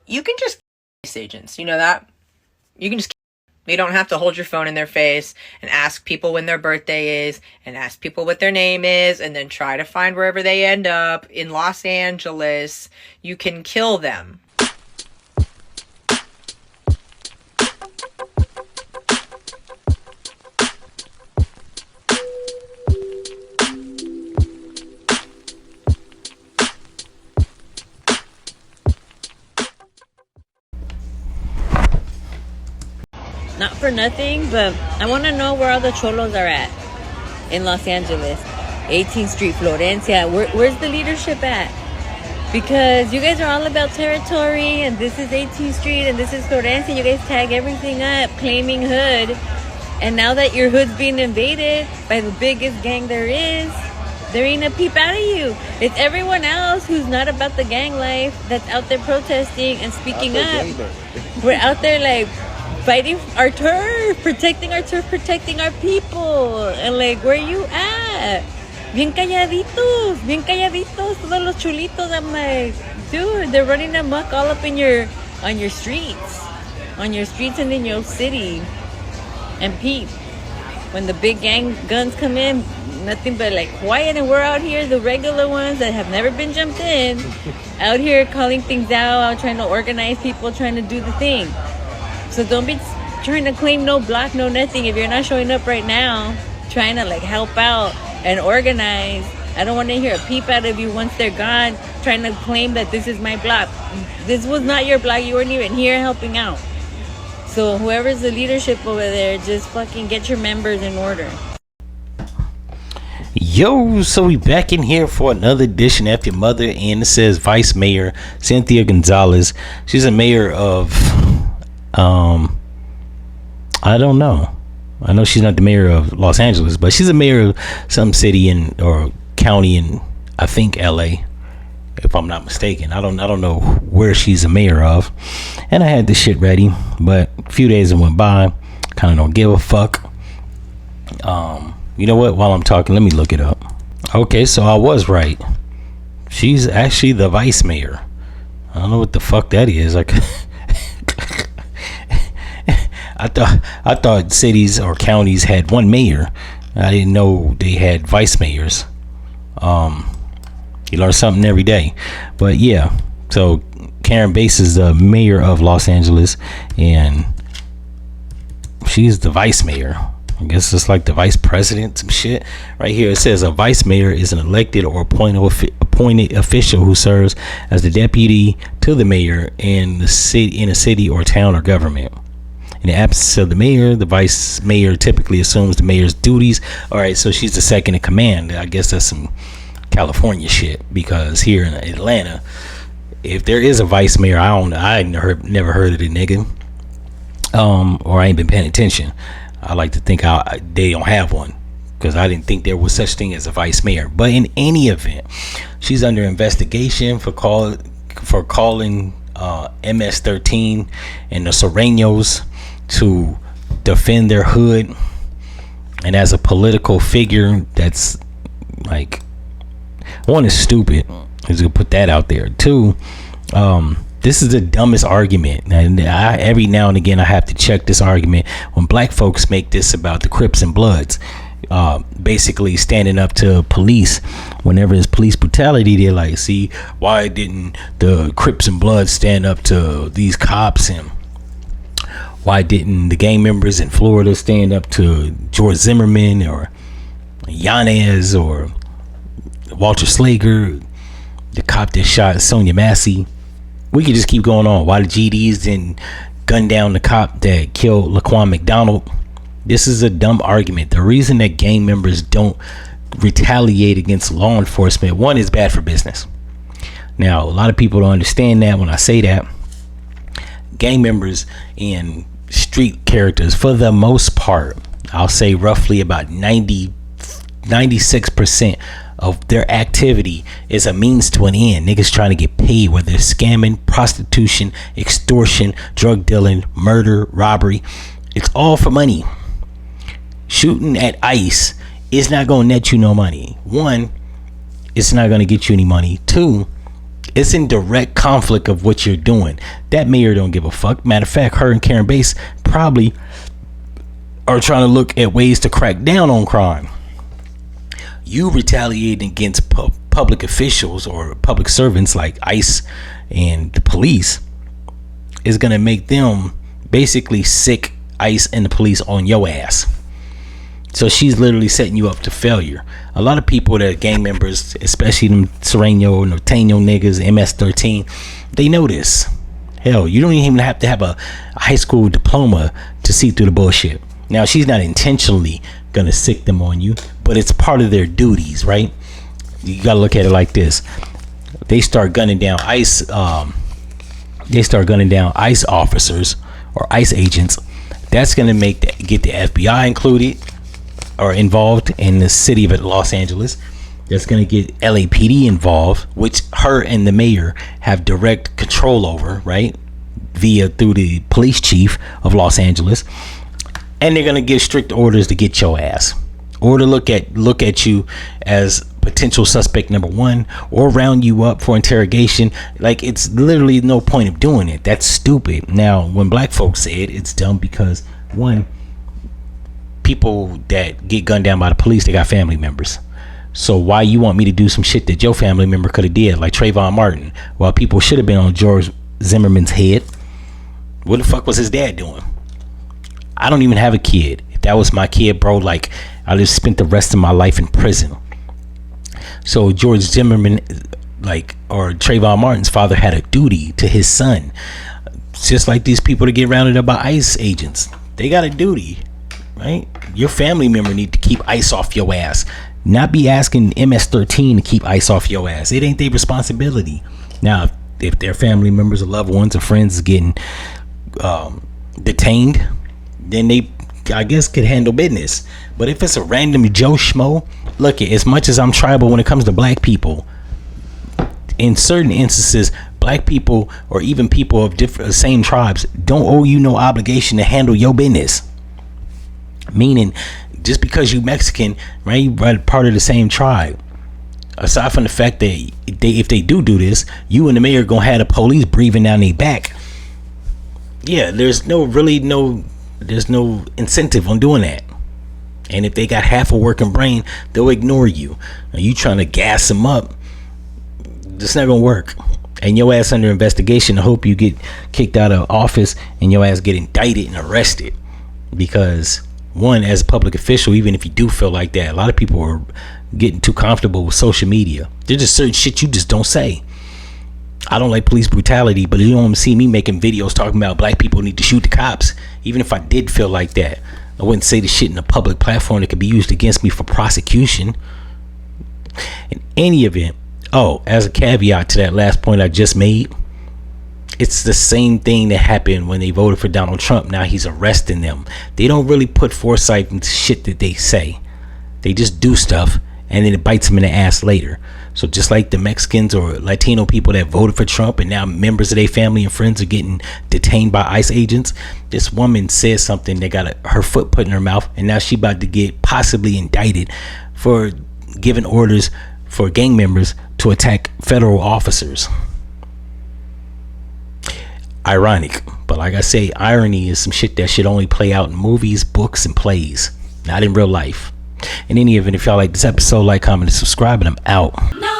You can just kill ICE agents. You know that? You can just you don't have to hold your phone in their face and ask people when their birthday is and ask people what their name is and then try to find wherever they end up in Los Angeles. You can kill them. Not for nothing, but I want to know where all the cholos are at in Los Angeles. 18th Street, Florencia. Where's the leadership at? Because you guys are all about territory, and this is 18th Street, and this is Florencia. You guys tag everything up, claiming hood. And now that your hood's being invaded by the biggest gang there is, there ain't a peep out of you. It's everyone else who's not about the gang life that's out there protesting and speaking up. We're out there like fighting our turf, protecting our people. And like, where you at? Bien calladitos, todos los chulitos. I'm like, dude, they're running amok all up in on your streets and in your city. And peep, when the big gang guns come in, nothing but like quiet, and we're out here, the regular ones that have never been jumped in, out here calling things out trying to organize people, trying to do the thing. So don't be trying to claim no block, no nothing. If you're not showing up right now, trying to like help out and organize, I don't want to hear a peep out of you once they're gone, trying to claim that this is my block. This was not your block. You weren't even here helping out. So whoever's the leadership over there, just fucking get your members in order. Yo, so we back in here for another edition of F-ya-Motha, and it says Vice Mayor Cynthia Gonzalez. She's a mayor of I don't know. I know she's not the mayor of Los Angeles, but she's a mayor of some city or county in, I think, LA, if I'm not mistaken. I don't know where she's a mayor of. And I had this shit ready, but a few days went by. Kind of don't give a fuck. You know what? While I'm talking, let me look it up. Okay, so I was right. She's actually the vice mayor. I don't know what the fuck that is. Like, I thought cities or counties had one mayor. I didn't know they had vice mayors. You learn something every day. But yeah, so Karen Bass is the mayor of Los Angeles, and she's the vice mayor. I guess it's like the vice president, some shit. Right here it says a vice mayor is an elected or appointed official who serves as the deputy to the mayor in a city or town or government. In the absence of the mayor, the vice mayor typically assumes the mayor's duties. All right, so she's the second in command. I guess that's some California shit, because here in Atlanta, if there is a vice mayor, I never heard of the nigga, or I ain't been paying attention. I like to think they don't have one, because I didn't think there was such thing as a vice mayor. But in any event, she's under investigation for calling MS-13 and the Serranos to defend their hood, and as a political figure, that's like, one, is stupid. Is gonna put that out there. Two, this is the dumbest argument, and every now and again I have to check this argument when black folks make this about the Crips and Bloods, basically standing up to police whenever there's police brutality. They're like, see, why didn't the Crips and Bloods stand up to these cops, and why didn't the gang members in Florida stand up to George Zimmerman or Yanez or Walter Slager, the cop that shot Sonia Massey? We could just keep going on. Why the GDs didn't gun down the cop that killed Laquan McDonald? This is a dumb argument. The reason that gang members don't retaliate against law enforcement, one, is bad for business. Now, a lot of people don't understand that when I say that. Gang members and street characters, for the most part, I'll say roughly about 96% of their activity is a means to an end. Niggas trying to get paid, whether it's scamming, prostitution, extortion, drug dealing, murder, robbery. It's all for money. Shooting at ICE is not going to net you no money. One, it's not going to get you any money. Two, It's in direct conflict of what you're doing. That mayor don't give a fuck. Matter of fact, her and Karen Bass probably are trying to look at ways to crack down on crime. You retaliating against public officials or public servants like ICE and the police is going to make them basically sick ICE and the police on your ass. So she's literally setting you up to failure. A lot of people that are gang members, especially them Sereno, Norteño niggas, MS-13, they know this. Hell, you don't even have to have a high school diploma to see through the bullshit. Now, she's not intentionally gonna sick them on you, but it's part of their duties, right? You gotta look at it like this. They start gunning down ICE. They start gunning down ICE officers or ICE agents. That's gonna get the FBI included or involved in the city of Los Angeles. That's gonna get LAPD involved, which her and the mayor have direct control over, right? Through the police chief of Los Angeles. And they're gonna give strict orders to get your ass, or to look at you as potential suspect number one, or round you up for interrogation. Like, it's literally no point of doing it. That's stupid. Now, when black folks say it, it's dumb because, one, people that get gunned down by the police, they got family members. So why you want me to do some shit that your family member could have did, like Trayvon Martin, while people should have been on George Zimmerman's head? What the fuck was his dad doing? I don't even have a kid. If that was my kid, bro, like, I just spent the rest of my life in prison. So George Zimmerman, like, or Trayvon Martin's father, had a duty to his son. It's just like these people that get rounded up by ICE agents. They got a duty, right? Your family member need to keep ICE off your ass, not be asking MS-13 to keep ICE off your ass. It ain't their responsibility. Now, if their family members or loved ones or friends is getting detained, then they, I guess, could handle business. But if it's a random Joe Schmo, look, as much as I'm tribal when it comes to black people, in certain instances, black people or even people of same tribes don't owe you no obligation to handle your business. Meaning, just because you Mexican, right, you part of the same tribe. Aside from the fact that if they do this, you and the mayor gonna have the police breathing down their back. Yeah, there's no incentive on doing that. And if they got half a working brain, they'll ignore you. Are you trying to gas them up? It's not gonna work. And your ass under investigation. I hope you get kicked out of office and your ass get indicted and arrested. Because, one, as a public official, even if you do feel like that, a lot of people are getting too comfortable with social media. There's just certain shit you just don't say. I don't like police brutality, but you don't see me making videos talking about black people need to shoot the cops. Even if I did feel like that, I wouldn't say the shit in a public platform that could be used against me for prosecution. In any event, as a caveat to that last point I just made, it's the same thing that happened when they voted for Donald Trump. Now he's arresting them. They don't really put foresight into shit that they say. They just do stuff and then it bites them in the ass later. So just like the Mexicans or Latino people that voted for Trump and now members of their family and friends are getting detained by ICE agents, this woman said something that got her foot put in her mouth, and now she about to get possibly indicted for giving orders for gang members to attack federal officers. Ironic, but like I say, irony is some shit that should only play out in movies, books, and plays, not in real life. In any event, if y'all like this episode, like, comment, and subscribe, and I'm out. No.